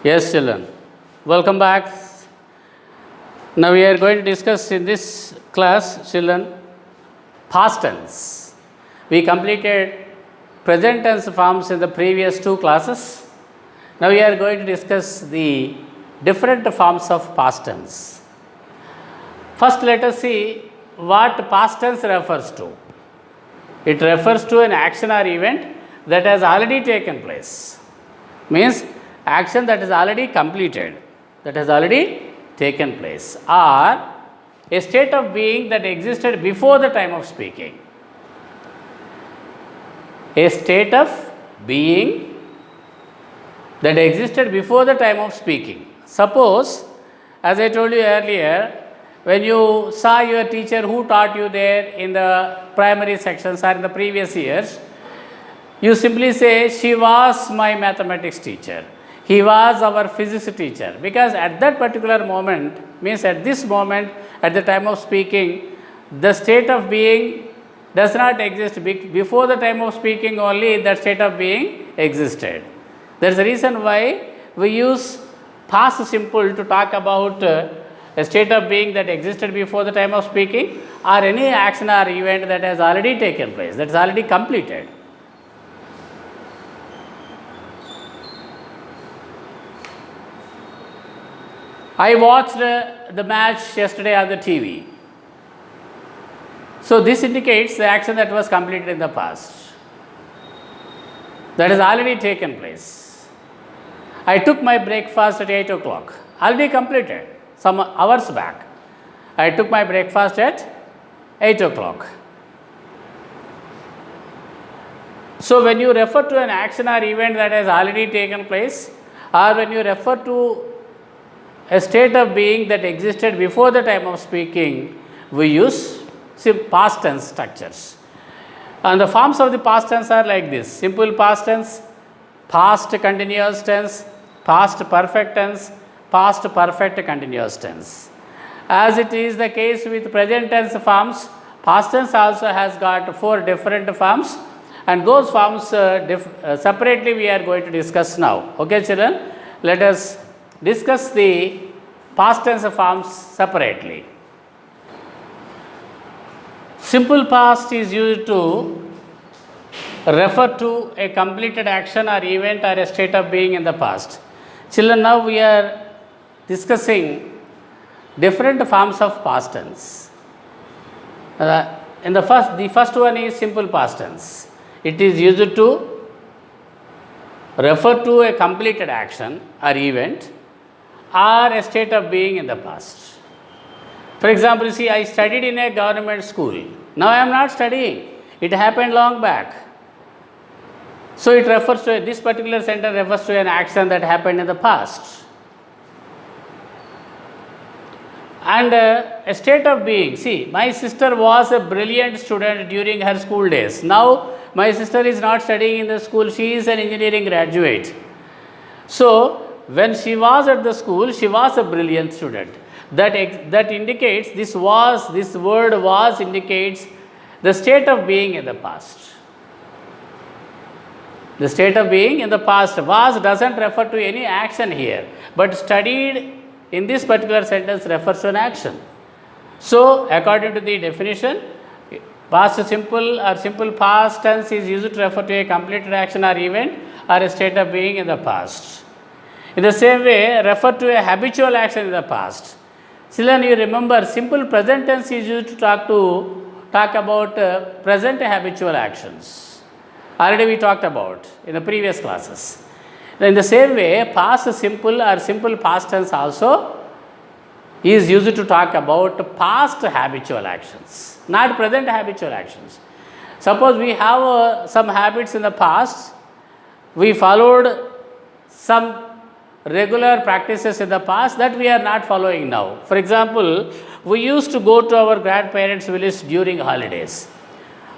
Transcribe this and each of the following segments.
Yes, children. Welcome back. Now we are going to discuss in this class, children, past tense. We completed present tense forms in the previous two classes. Now we are going to discuss the different forms of past tense. First, let us see what past tense refers to. It refers to an action or event that has already taken place. Means action that is already completed, that has already taken place, or a state of being that existed before the time of speaking. A state of being that existed before the time of speaking. Suppose, as I told you earlier, when you saw your teacher who taught you there in the primary sections or in the previous years, you simply say, she was my mathematics teacher, he was our physics teacher, because at that particular moment, means at this moment, at the time of speaking, the state of being does not exist. Before the time of speaking only that state of being existed. That is the reason why we use past simple to talk about a state of being that existed before the time of speaking, or any action or event that has already taken place, that is already completed. I watched the match yesterday on the TV. So this indicates the action that was completed in the past, that has already taken place. I took my breakfast at 8 o'clock, already completed some hours back. I took my breakfast at 8 o'clock. So when you refer to an action or event that has already taken place, or when you refer to a state of being that existed before the time of speaking, we use past tense structures. And the forms of the past tense are like this: simple past tense, past continuous tense, past perfect tense, past perfect continuous tense. As it is the case with present tense forms, past tense also has got 4 different forms, and those forms separately we are going to discuss now. Okay, children, let us discuss the past tense forms separately. Simple past is used to refer to a completed action or event or a state of being in the past. Children, now we are discussing different forms of past tense. The first one is simple past tense. It is used to refer to a completed action or event or a state of being in the past. For example, you see, I studied in a government school. Now I am not studying. It happened long back. So it refers to, this particular sentence refers to an action that happened in the past. And a state of being, see, my sister was a brilliant student during her school days. Now my sister is not studying in the school, she is an engineering graduate. So when she was at the school, she was a brilliant student. That indicates, this word was indicates the state of being in the past. The state of being in the past. Was doesn't refer to any action here, but studied in this particular sentence refers to an action. So according to the definition, past simple or simple past tense is used to refer to a completed action or event or a state of being in the past. In the same way, refer to a habitual action in the past. Children, you remember, simple present tense is used to talk about present habitual actions. Already we talked about in the previous classes. In the same way, past simple or simple past tense also is used to talk about past habitual actions, not present habitual actions. Suppose we have some habits in the past, we followed some regular practices in the past that we are not following now. For example, we used to go to our grandparents' village during holidays.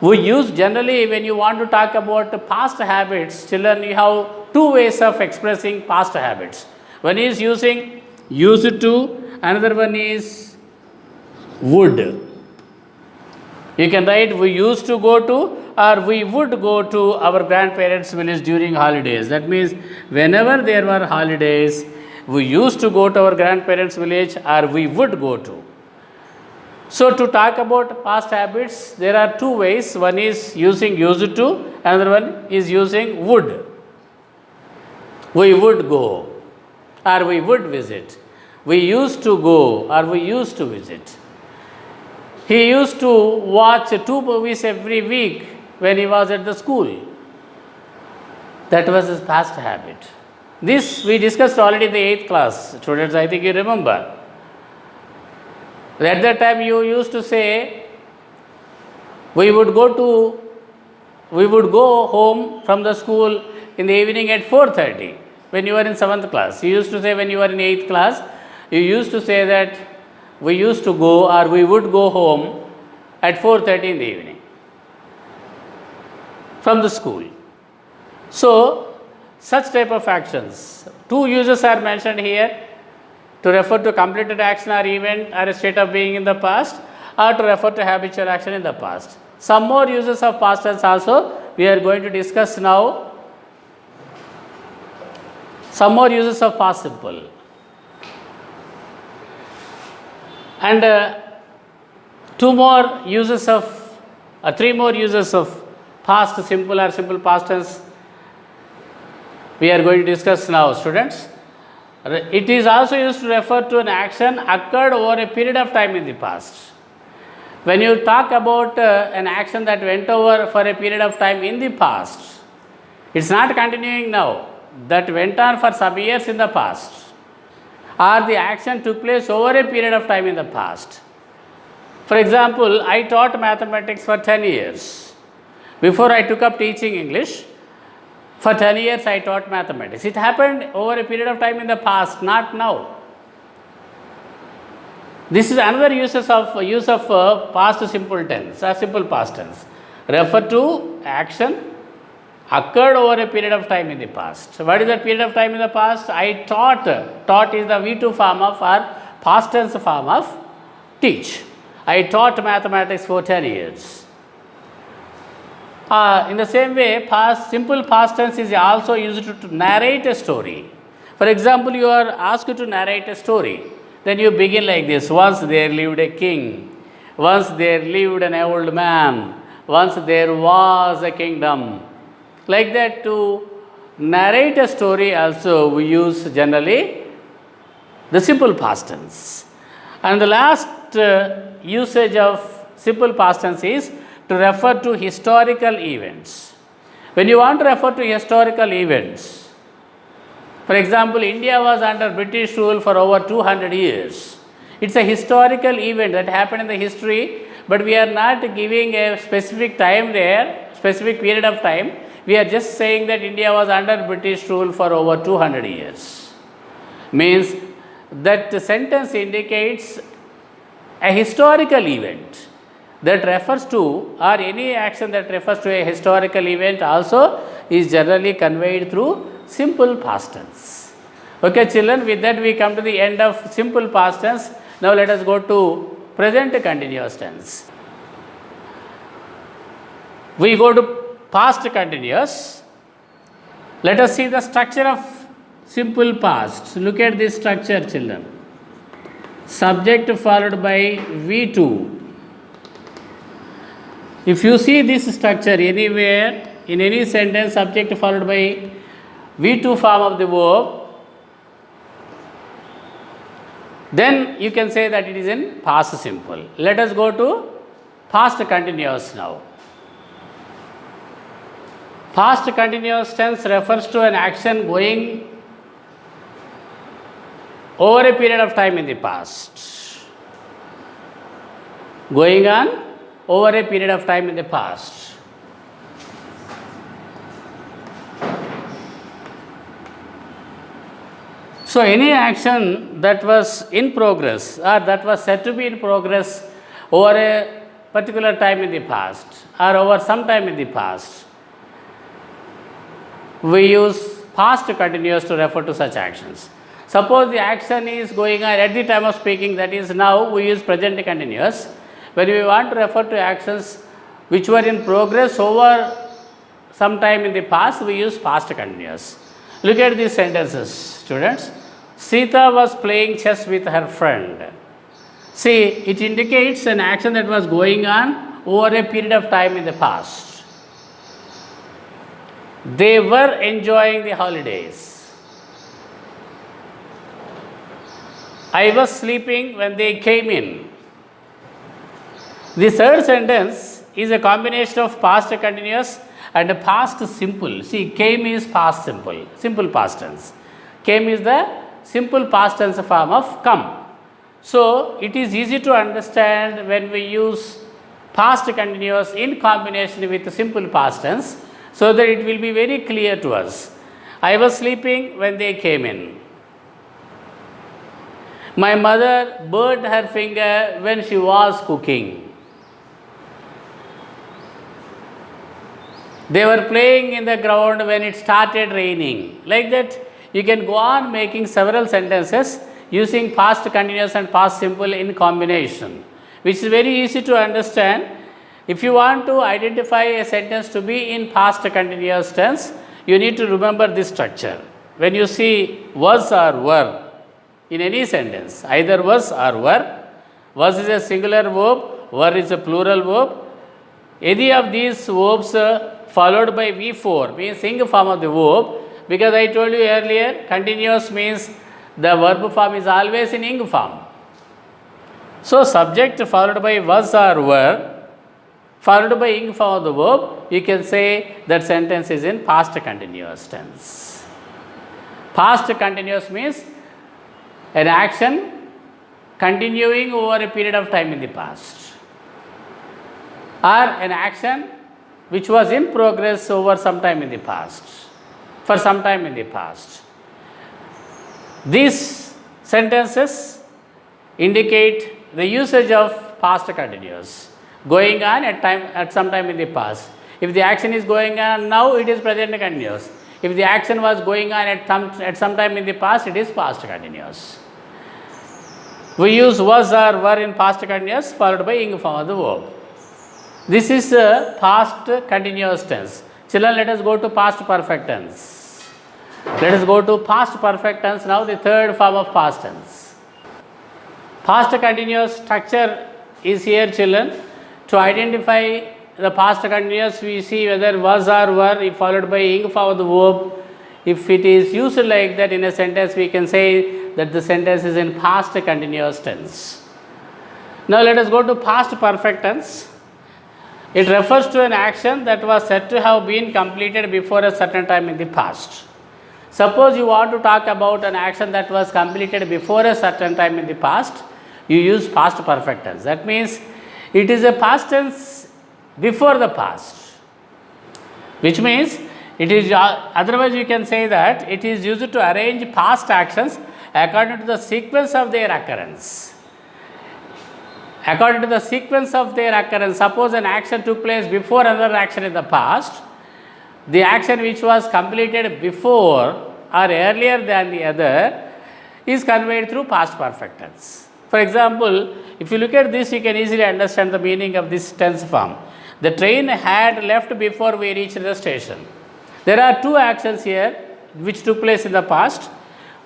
We use generally, when you want to talk about past habits, children, you have 2 ways of expressing past habits. One is using used to, another one is would. You can write we used to go to, or we would go to our grandparents' village during holidays. That means whenever there were holidays, we used to go to our grandparents' village or we would go to. So to talk about past habits, there are two ways. One is using used to, another one is using would. We would go or we would visit. We used to go or we used to visit. He used to watch 2 movies every week when he was at the school. That was his past habit. This we discussed already in the 8th class. Students, I think you remember. At that time you used to say, we would go home from the school in the evening at 4:30 when you were in 7th class. You used to say when you were in 8th class, you used to say that we used to go or we would go home at 4:30 in the evening from the school. So, such type of actions. 2 uses are mentioned here to refer to completed action or event or a state of being in the past, or to refer to habitual action in the past. Some more uses of past tense also we are going to discuss now. Some more uses of past simple. And 3 more uses of past simple or simple past tense we are going to discuss now, students. It is also used to refer to an action occurred over a period of time in the past. When you talk about an action that went over for a period of time in the past, it's not continuing now, that went on for some years in the past, or the action took place over a period of time in the past. For example, I taught mathematics for 10 years. Before I took up teaching English, for 10 years I taught mathematics. It happened over a period of time in the past, not now. This is another use of past simple tense or simple past tense. Refer to action occurred over a period of time in the past. What is that period of time in the past? I taught. Taught is the V2 form of or past tense form of teach. I taught mathematics for 10 years. In the same way, simple past tense is also used to narrate a story. For example, you are asked to narrate a story. Then you begin like this. Once there lived a king. Once there lived an old man. Once there was a kingdom. Like that, to narrate a story also we use generally the simple past tense. And the last usage of simple past tense is to refer to historical events. When you want to refer to historical events, for example, India was under British rule for over 200 years. It's a historical event that happened in the history, but we are not giving a specific time there, specific period of time. We are just saying that India was under British rule for over 200 years. Means that the sentence indicates a historical event that refers to, or any action that refers to a historical event also is generally conveyed through simple past tense. Okay, children, with that we come to the end of simple past tense. Now let us go to present continuous tense. We go to past continuous. Let us see the structure of simple past. Look at this structure, children. Subject followed by V2. If you see this structure anywhere, in any sentence, subject followed by V2 form of the verb, then you can say that it is in past simple. Let us go to past continuous now. Past continuous tense refers to an action going over a period of time in the past. Going on over a period of time in the past. So, any action that was in progress or that was said to be in progress over a particular time in the past or over some time in the past, we use past continuous to refer to such actions. Suppose the action is going on at the time of speaking, that is now we use present continuous. When we want to refer to actions which were in progress over some time in the past, we use past continuous. Look at these sentences, students. Sita was playing chess with her friend. See, it indicates an action that was going on over a period of time in the past. They were enjoying the holidays. I was sleeping when they came in. The third sentence is a combination of past continuous and past simple. See, came is past simple, simple past tense. Came is the simple past tense form of come. So, it is easy to understand when we use past continuous in combination with the simple past tense, so that it will be very clear to us. I was sleeping when they came in. My mother burned her finger when she was cooking. They were playing in the ground when it started raining. Like that, you can go on making several sentences using past continuous and past simple in combination, which is very easy to understand. If you want to identify a sentence to be in past continuous tense, you need to remember this structure. When you see was or were in any sentence, either was or was is a singular verb, were is a plural verb. Any of these verbs followed by V4 means ing form of the verb, because I told you earlier, continuous means the verb form is always in ing form. So, subject followed by was or were followed by ing form of the verb, you can say that sentence is in past continuous tense. Past continuous means an action continuing over a period of time in the past, or an action which was in progress over some time in the past, for some time in the past. These sentences indicate the usage of past continuous going on at some time in the past. If the action is going on now, it is present continuous. If the action was going on at some time in the past, it is past continuous. We use was or were in past continuous followed by ing form of the verb. This is past continuous tense. Children, let us go to past perfect tense. Let us go to past perfect tense now, the third form of past tense. Past continuous structure is here, children. To identify the past continuous, we see whether was or were followed by ing form of the verb. If it is used like that in a sentence, we can say that the sentence is in past continuous tense. Now, let us go to past perfect tense. It refers to an action that was said to have been completed before a certain time in the past. Suppose you want to talk about an action that was completed before a certain time in the past, you use past perfect tense. That means it is a past tense before the past, which means it is, otherwise you can say that it is used to arrange past actions according to the sequence of their occurrence. According to the sequence of their occurrence, suppose an action took place before another action in the past, the action which was completed before or earlier than the other is conveyed through past perfect tense. For example, if you look at this, you can easily understand the meaning of this tense form. The train had left before we reached the station. There are two actions here which took place in the past.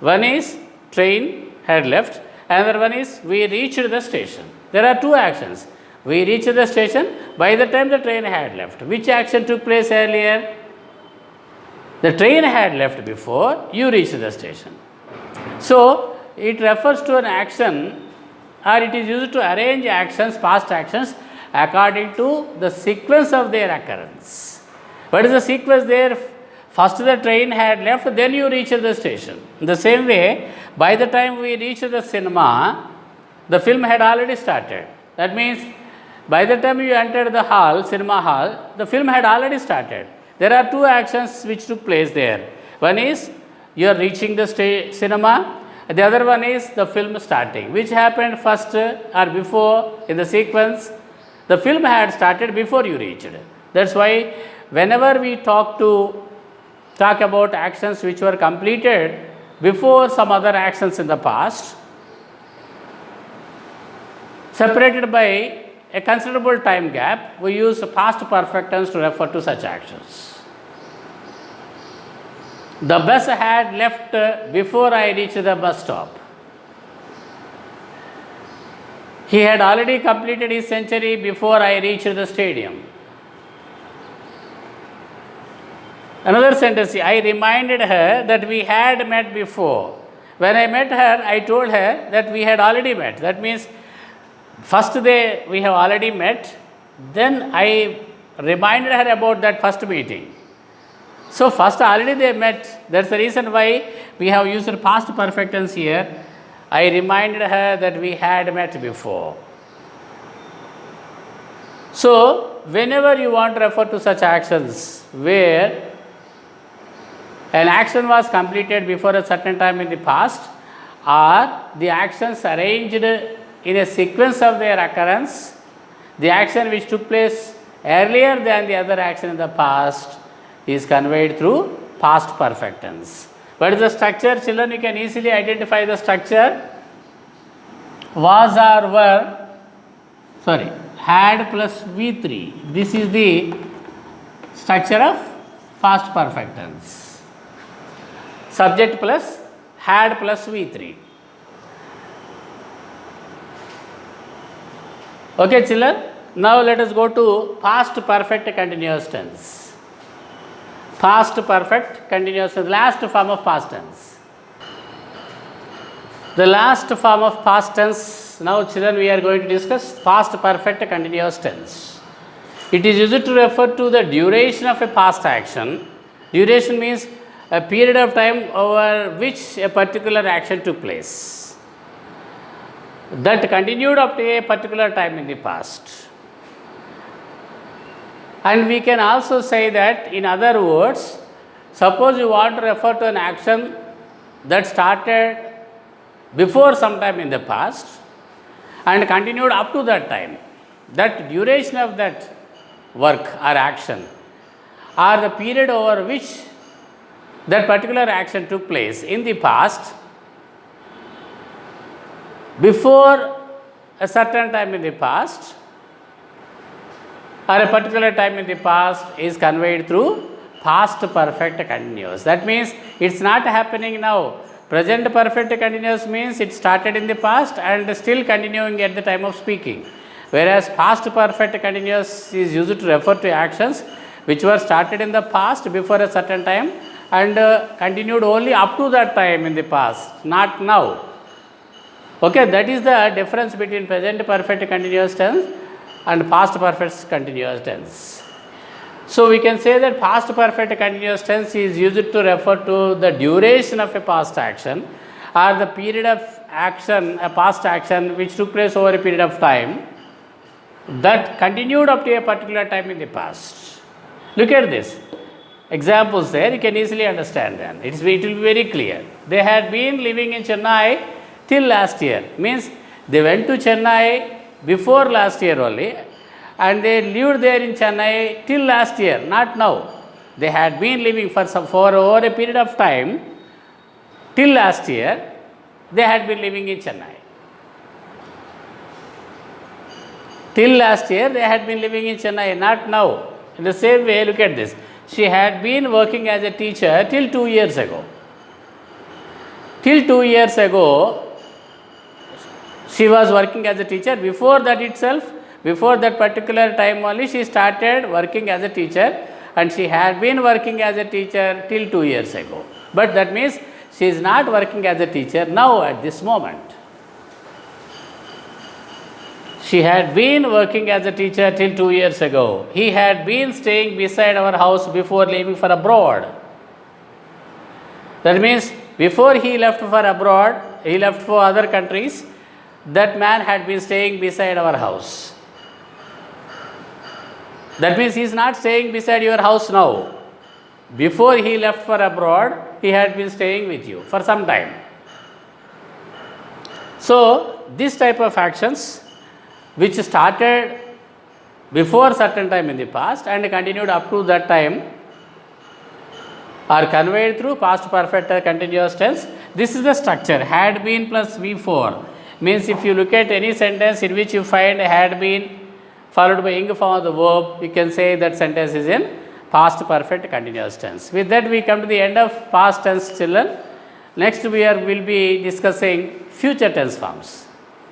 One is train had left, another one is we reached the station. There are two actions. We reached the station by the time the train had left. Which action took place earlier? The train had left before you reached the station. So, it refers to an action, or it is used to arrange actions, past actions, according to the sequence of their occurrence. What is the sequence there? First the train had left, then you reached the station. In the same way, by the time we reached the cinema, the film had already started. That means, by the time you entered the hall, cinema hall, the film had already started. There are two actions which took place there. One is you are reaching the cinema, the other one is the film starting. Which happened first or before in the sequence? The film had started before you reached. That's why whenever we talk about actions which were completed before some other actions in the past, separated by a considerable time gap, we use past perfect tense to refer to such actions. The bus had left before I reached the bus stop. He had already completed his century before I reached the stadium. Another sentence, I reminded her that we had met before. When I met her, I told her that we had already met. That means first day we have already met, then I reminded her about that first meeting. So first already they met, that's the reason why we have used past perfect tense here. I reminded her that we had met before. So whenever you want to refer to such actions where an action was completed before a certain time in the past, or the actions arranged in a sequence of their occurrence, the action which took place earlier than the other action in the past is conveyed through past perfect tense. What is the structure? Children, you can easily identify the structure. Was or were, had plus V3. This is the structure of past perfect tense. Subject plus had plus V3. Okay, children. Now let us go to past perfect continuous tense. Past perfect continuous tense, last form of past tense. The last form of past tense, now children, we are going to discuss past perfect continuous tense. It is used to refer to the duration of a past action. Duration means a period of time over which a particular action took place, that continued up to a particular time in the past. And we can also say that, in other words, suppose you want to refer to an action that started before some time in the past and continued up to that time, that duration of that work or action, or the period over which that particular action took place in the past before a certain time in the past or a particular time in the past is conveyed through past perfect continuous. That means it's not happening now. Present perfect continuous means it started in the past and still continuing at the time of speaking. Whereas past perfect continuous is used to refer to actions which were started in the past before a certain time and continued only up to that time in the past, not now. Okay, that is the difference between present perfect continuous tense and past perfect continuous tense. So we can say that past perfect continuous tense is used to refer to the duration of a past action or the period of action, a past action which took place over a period of time that continued up to a particular time in the past. Look at this. Examples there, you can easily understand them. It will be very clear. They had been living in Chennai till last year. Means they went to Chennai before last year only and they lived there in Chennai till last year, not now. They had been living for over a period of time till last year. They had been living in Chennai. Till last year they had been living in Chennai, not now. In the same way, look at this. She had been working as a teacher till 2 years ago. Till 2 years ago, she was working as a teacher. Before that itself, before that particular time only, she started working as a teacher and she had been working as a teacher till 2 years ago. But that means she is not working as a teacher now at this moment. She had been working as a teacher till 2 years ago. He had been staying beside our house before leaving for abroad. That means before he left for abroad, he left for other countries, that man had been staying beside our house. That means he is not staying beside your house now. Before he left for abroad, he had been staying with you for some time. So, this type of actions which started before certain time in the past and continued up to that time are conveyed through past perfect continuous tense. This is the structure, had been plus V4. Means if you look at any sentence in which you find had been followed by ing form of the verb, you can say that sentence is in past perfect continuous tense. With that, we come to the end of past tense children. Next we will be discussing future tense forms.